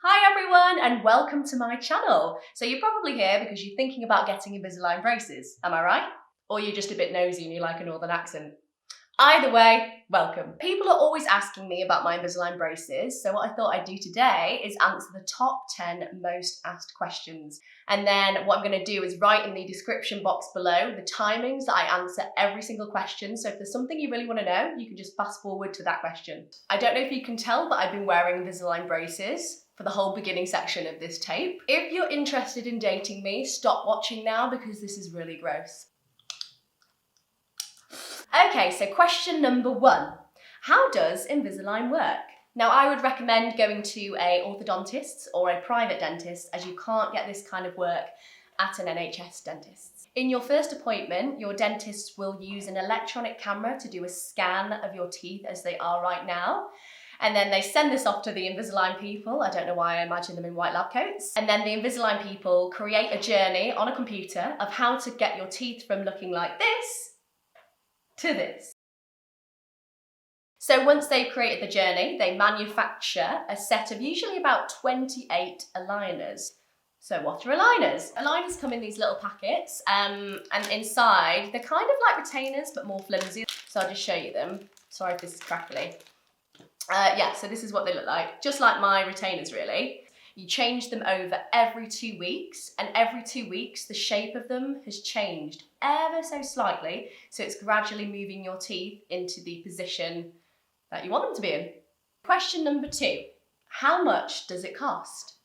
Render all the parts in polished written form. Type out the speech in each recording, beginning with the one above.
Hi everyone and welcome to my channel. So you're probably here because you're thinking about getting Invisalign braces, am I right? Or you're just a bit nosy and you like a northern accent. Either way, welcome. People are always asking me about my Invisalign braces, so what I thought I'd do today is answer the top 10 most asked questions. And then what I'm going to do is write in the description box below the timings that I answer every single question, so if there's something you really want to know, you can just fast forward to that question. I don't know if you can tell, but I've been wearing Invisalign braces for the whole beginning section of this tape. If you're interested in dating me, stop watching now because this is really gross. Okay, so question number 1. How does Invisalign work? Now, I would recommend going to a orthodontist or a private dentist, as you can't get this kind of work at an NHS dentist. In your first appointment, your dentist will use an electronic camera to do a scan of your teeth as they are right now. And then they send this off to the Invisalign people. I don't know why I imagine them in white lab coats. And then the Invisalign people create a journey on a computer of how to get your teeth from looking like this to this. So once they've created the journey, they manufacture a set of usually about 28 aligners. So what are aligners? Aligners come in these little packets, and inside they're kind of like retainers but more flimsy. So I'll just show you them. Sorry if this is crackly. Yeah, so this is what they look like, just like my retainers really. You change them over every 2 weeks, and every 2 weeks the shape of them has changed ever so slightly, so it's gradually moving your teeth into the position that you want them to be in. Question number 2, how much does it cost?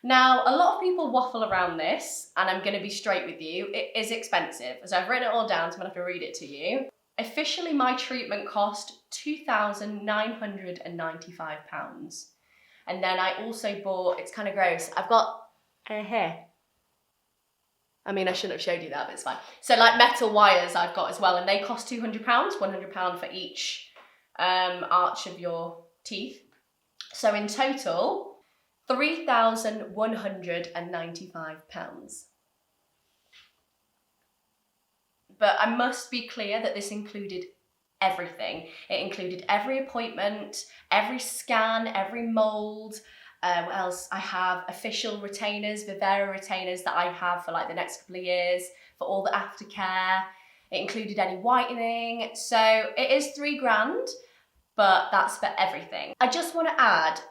Now, a lot of people waffle around this, and I'm going to be straight with you, it is expensive. So I've written it all down, so I'm going to have to read it to you. Officially, my treatment cost £2,995. And then I also bought, it's kind of gross, I've got a hair. I mean, I shouldn't have showed you that, but it's fine. So like metal wires I've got as well, and they cost £200, £100 for each arch of your teeth. So in total, £3,195. But I must be clear that this included everything. It included every appointment, every scan, every mould. What else? I have official retainers, Vivera retainers that I have for like the next couple of years for all the aftercare. It included any whitening. So it is £3,000, but that's for everything. I just want to add,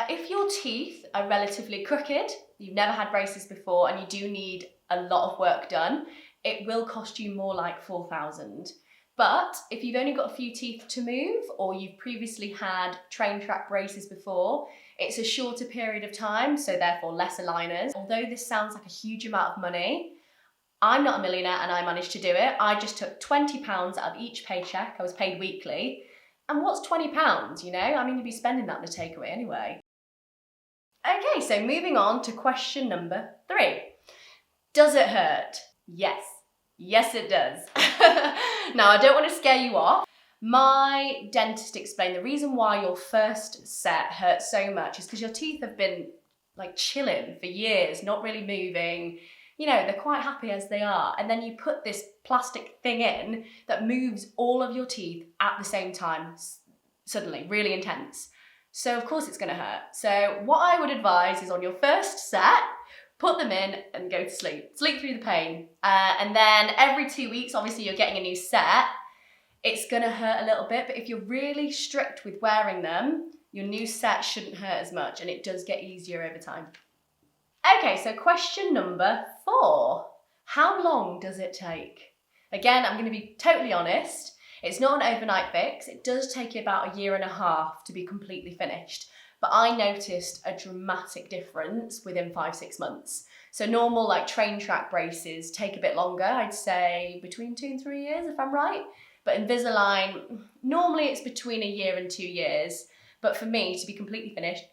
if your teeth are relatively crooked, you've never had braces before, and you do need a lot of work done, it will cost you more like £4,000. But if you've only got a few teeth to move, or you've previously had train track braces before, it's a shorter period of time, so therefore less aligners. Although this sounds like a huge amount of money, I'm not a millionaire and I managed to do it. I just took £20 out of each paycheck. I was paid weekly. And what's £20, you know? I mean, you'd be spending that in a takeaway anyway. Okay, so moving on to question number 3. Does it hurt? Yes. Yes, it does. Now, I don't want to scare you off. My dentist explained the reason why your first set hurts so much is because your teeth have been like chilling for years, not really moving. You know, they're quite happy as they are. And then you put this plastic thing in that moves all of your teeth at the same time, suddenly, really intense. So of course it's gonna hurt. So what I would advise is on your first set, put them in and go to sleep. Sleep through the pain. And then every 2 weeks, obviously you're getting a new set. It's gonna hurt a little bit, but if you're really strict with wearing them, your new set shouldn't hurt as much, and it does get easier over time. Okay, so question number 4. How long does it take? Again, I'm gonna be totally honest. It's not an overnight fix. It does take you about 1.5 years to be completely finished. But I noticed a dramatic difference within 5-6 months. So normal like train track braces take a bit longer, I'd say between 2 and 3 years if I'm right. But Invisalign, normally it's between 1 year and 2 years. But for me to be completely finished,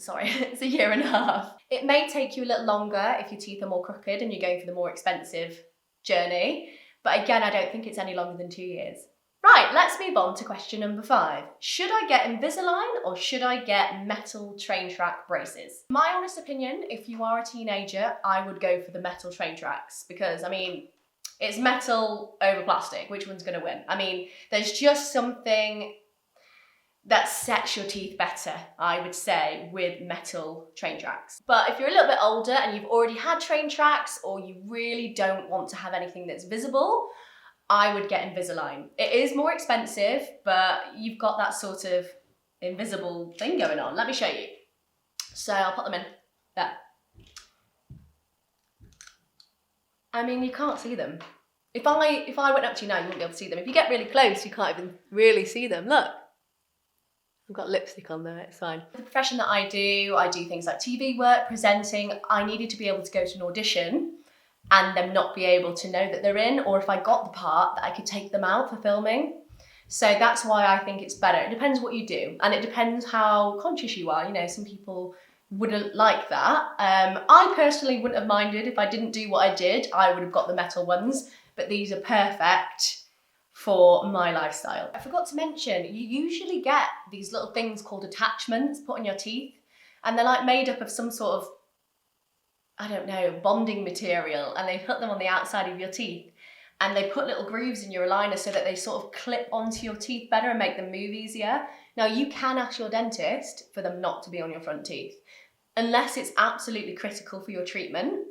sorry, it's 1.5 years. It may take you a little longer if your teeth are more crooked and you're going for the more expensive journey. But again, I don't think it's any longer than 2 years. Right, let's move on to question number 5. Should I get Invisalign or should I get metal train track braces? My honest opinion, if you are a teenager, I would go for the metal train tracks because, I mean, it's metal over plastic. Which one's gonna win? I mean, there's just something that sets your teeth better, I would say, with metal train tracks. But if you're a little bit older and you've already had train tracks, or you really don't want to have anything that's visible, I would get Invisalign. It is more expensive, but you've got that sort of invisible thing going on. Let me show you. So I'll put them in there. I mean, you can't see them. If I went up to you now, you wouldn't be able to see them. If you get really close, you can't even really see them. Look. I've got lipstick on there, it's fine. The profession that I do things like TV work, presenting. I needed to be able to go to an audition and them not be able to know that they're in, or if I got the part, that I could take them out for filming. So that's why I think it's better. It depends what you do, and it depends how conscious you are. You know, some people wouldn't like that. I personally wouldn't have minded if I didn't do what I did. I would have got the metal ones, but these are perfect for my lifestyle. I forgot to mention, you usually get these little things called attachments put on your teeth, and they're like made up of some sort of, I don't know, bonding material, and they put them on the outside of your teeth, and they put little grooves in your aligner so that they sort of clip onto your teeth better and make them move easier. Now, you can ask your dentist for them not to be on your front teeth, unless it's absolutely critical for your treatment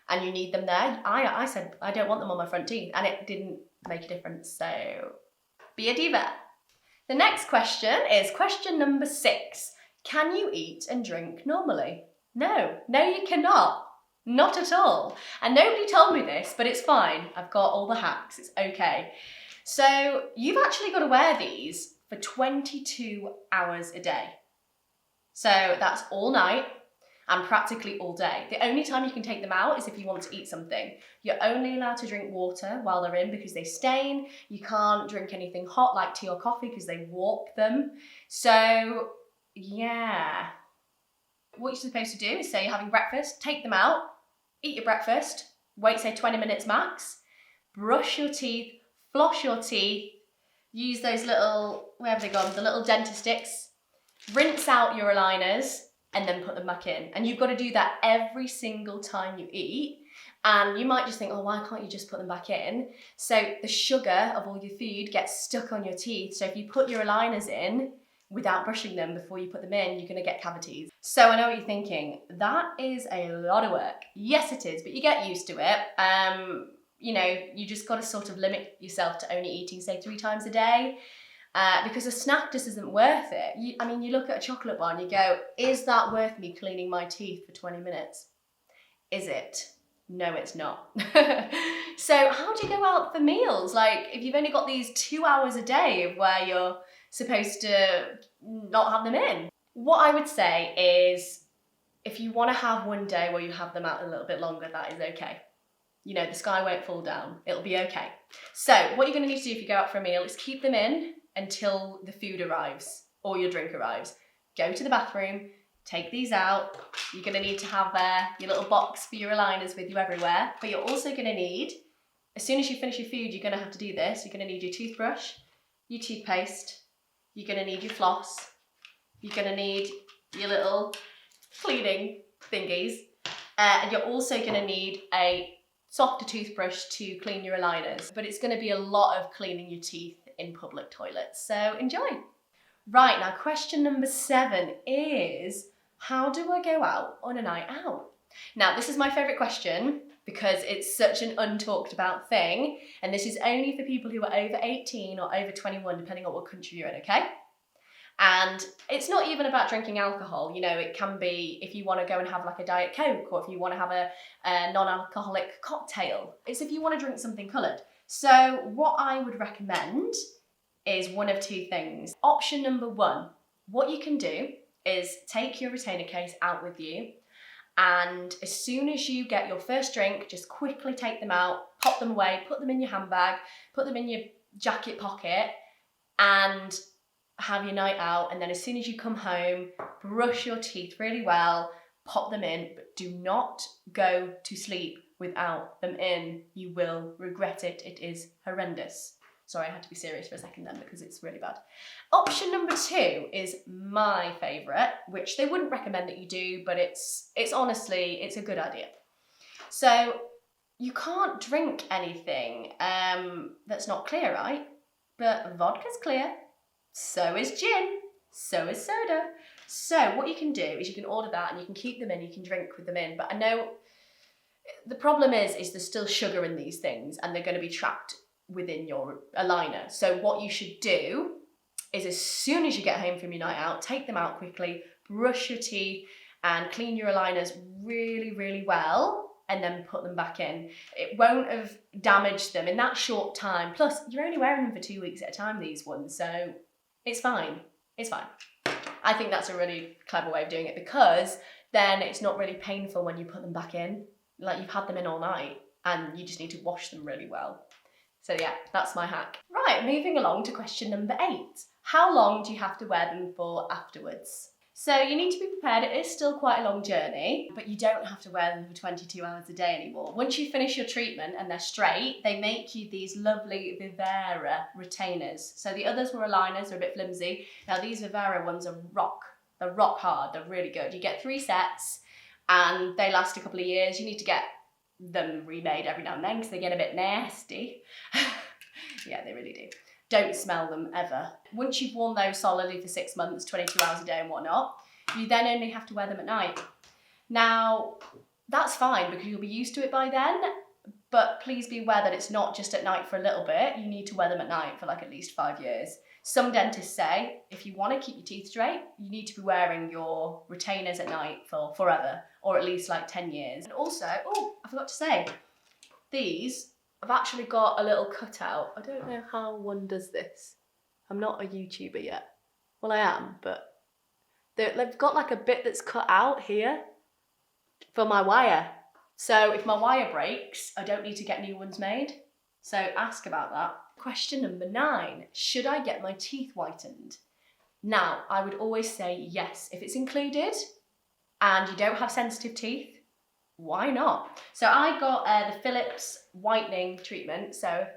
and you need them there. I said I don't want them on my front teeth, and it didn't make a difference, so be a diva. The next question is question number 6. Can you eat and drink normally? No, you cannot. Not at all. And nobody told me this, but it's fine. I've got all the hacks, it's okay. So you've actually got to wear these for 22 hours a day. So that's all night and practically all day. The only time you can take them out is if you want to eat something. You're only allowed to drink water while they're in because they stain. You can't drink anything hot like tea or coffee because they warp them. So yeah. What you're supposed to do is say you're having breakfast, take them out, eat your breakfast, wait say 20 minutes max, brush your teeth, floss your teeth, use those little, where have they gone, the little dentist sticks, rinse out your aligners, and then put them back in. And you've got to do that every single time you eat. And you might just think, oh, why can't you just put them back in? So the sugar of all your food gets stuck on your teeth. So if you put your aligners in without brushing them before you put them in, you're going to get cavities. So I know what you're thinking. That is a lot of work. Yes, it is, but you get used to it. You know, you just got to sort of limit yourself to only eating, say, 3 times a day. Because a snack just isn't worth it. You look at a chocolate bar and you go, is that worth me cleaning my teeth for 20 minutes? Is it? No, it's not. So how do you go out for meals? Like, if you've only got these 2 hours a day of where you're supposed to not have them in? What I would say is, if you want to have one day where you have them out a little bit longer, that is okay. You know, the sky won't fall down. It'll be okay. So what you're going to need to do if you go out for a meal is keep them in until the food arrives or your drink arrives. Go to the bathroom, take these out. You're going to need to have your little box for your aligners with you everywhere. But you're also going to need, as soon as you finish your food, you're going to have to do this. You're going to need your toothbrush, your toothpaste. You're going to need your floss. You're going to need your little cleaning thingies. And you're also going to need a softer toothbrush to clean your aligners. But it's going to be a lot of cleaning your teeth in public toilets, so enjoy. Right, now question number 7 is, how do I go out on a night out? Now, this is my favourite question because it's such an untalked about thing, and this is only for people who are over 18 or over 21, depending on what country you're in, okay? And it's not even about drinking alcohol. You know, it can be if you want to go and have like a Diet Coke, or if you want to have a non-alcoholic cocktail. It's if you want to drink something coloured. So what I would recommend is one of 2 things. Option number 1, what you can do is take your retainer case out with you, and as soon as you get your first drink, just quickly take them out, pop them away, put them in your handbag, put them in your jacket pocket, and have your night out. And then as soon as you come home, brush your teeth really well, pop them in, but do not go to sleep without them in. You will regret it. It is horrendous. Sorry, I had to be serious for a second then because it's really bad. Option number 2 is my favourite, which they wouldn't recommend that you do, but it's honestly, it's a good idea. So you can't drink anything that's not clear, right? But vodka's clear, so is gin. So is soda. So what you can do is you can order that and you can keep them in, you can drink with them in. But I know the problem is there's still sugar in these things and they're going to be trapped within your aligner. So what you should do is as soon as you get home from your night out, take them out quickly, brush your teeth and clean your aligners really, really well and then put them back in. It won't have damaged them in that short time. Plus, you're only wearing them for 2 weeks at a time, these ones, so it's fine. It's fine. I think that's a really clever way of doing it because then it's not really painful when you put them back in. Like you've had them in all night and you just need to wash them really well. So yeah, that's my hack. Right, moving along to question number 8. How long do you have to wear them for afterwards? So you need to be prepared. It is still quite a long journey, but you don't have to wear them for 22 hours a day anymore. Once you finish your treatment and they're straight, they make you these lovely Vivera retainers. So the others were aligners, they're a bit flimsy. Now these Vivera ones are rock. They're rock hard, they're really good. You get 3 sets and they last a couple of years. You need to get them remade every now and then because they get a bit nasty. Yeah, they really do. Don't smell them ever. Once you've worn those solidly for 6 months, 22 hours a day and whatnot, you then only have to wear them at night. Now, that's fine because you'll be used to it by then, but please be aware that it's not just at night for a little bit. You need to wear them at night for like at least 5 years. Some dentists say if you want to keep your teeth straight, you need to be wearing your retainers at night for forever, or at least like 10 years. And also, oh, I forgot to say, these I've actually got a little cutout. I don't know how one does this. I'm not a YouTuber yet. Well, I am, but they've got like a bit that's cut out here for my wire. So if my wire breaks, I don't need to get new ones made. So ask about that. Question number 9. Should I get my teeth whitened? Now, I would always say yes. If it's included and you don't have sensitive teeth, why not? So I got the Philips whitening treatment. So I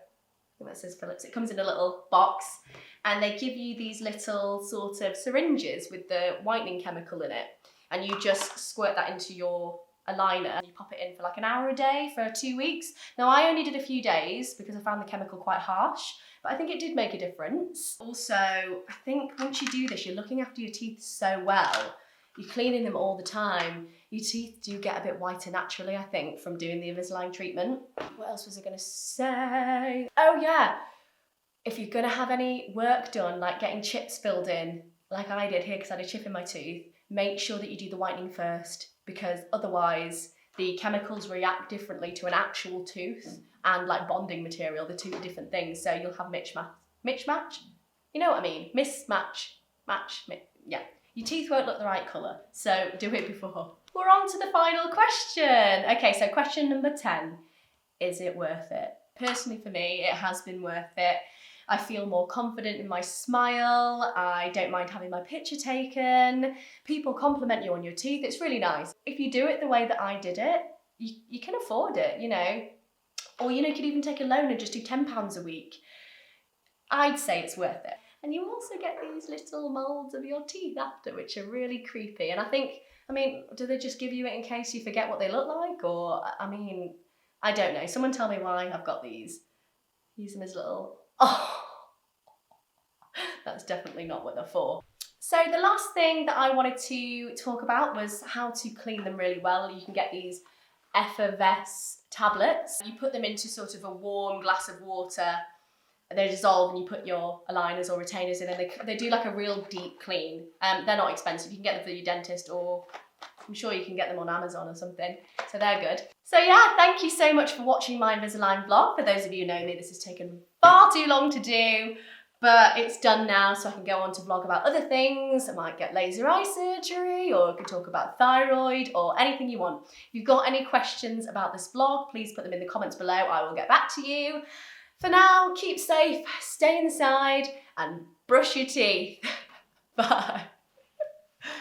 think that says Philips. It comes in a little box and they give you these little sort of syringes with the whitening chemical in it. And you just squirt that into your aligner. You pop it in for like an hour a day for 2 weeks. Now I only did a few days because I found the chemical quite harsh, but I think it did make a difference. Also, I think once you do this, you're looking after your teeth so well. You're cleaning them all the time. Your teeth do get a bit whiter naturally, I think, from doing the Invisalign treatment. What else was I going to say? Oh yeah, if you're going to have any work done, like getting chips filled in, like I did here because I had a chip in my tooth, make sure that you do the whitening first because otherwise the chemicals react differently to an actual tooth and like bonding material. They're 2 different things, so you'll have mismatch? You know what I mean? Yeah. Your teeth won't look the right colour, so do it before. We're on to the final question. Okay, so question number 10. Is it worth it? Personally for me, it has been worth it. I feel more confident in my smile. I don't mind having my picture taken. People compliment you on your teeth. It's really nice. If you do it the way that I did it, you can afford it, you know. Or, you know, you could even take a loan and just do £10 a week. I'd say it's worth it. And you also get these little moulds of your teeth after, which are really creepy. And I mean, do they just give you it in case you forget what they look like? Or, I mean, I don't know. Someone tell me why I've got these. Use them as little, oh, that's definitely not what they're for. So the last thing that I wanted to talk about was how to clean them really well. You can get these effervescent tablets. You put them into sort of a warm glass of water, they dissolve and you put your aligners or retainers in and they do like a real deep clean. They're not expensive. You can get them for your dentist or I'm sure you can get them on Amazon or something. So they're good. So yeah, thank you so much for watching my Invisalign vlog. For those of you who know me, this has taken far too long to do, but it's done now so I can go on to vlog about other things. I might get laser eye surgery or I could talk about thyroid or anything you want. If you've got any questions about this vlog, please put them in the comments below. I will get back to you. For now, keep safe, stay inside, and brush your teeth. Bye.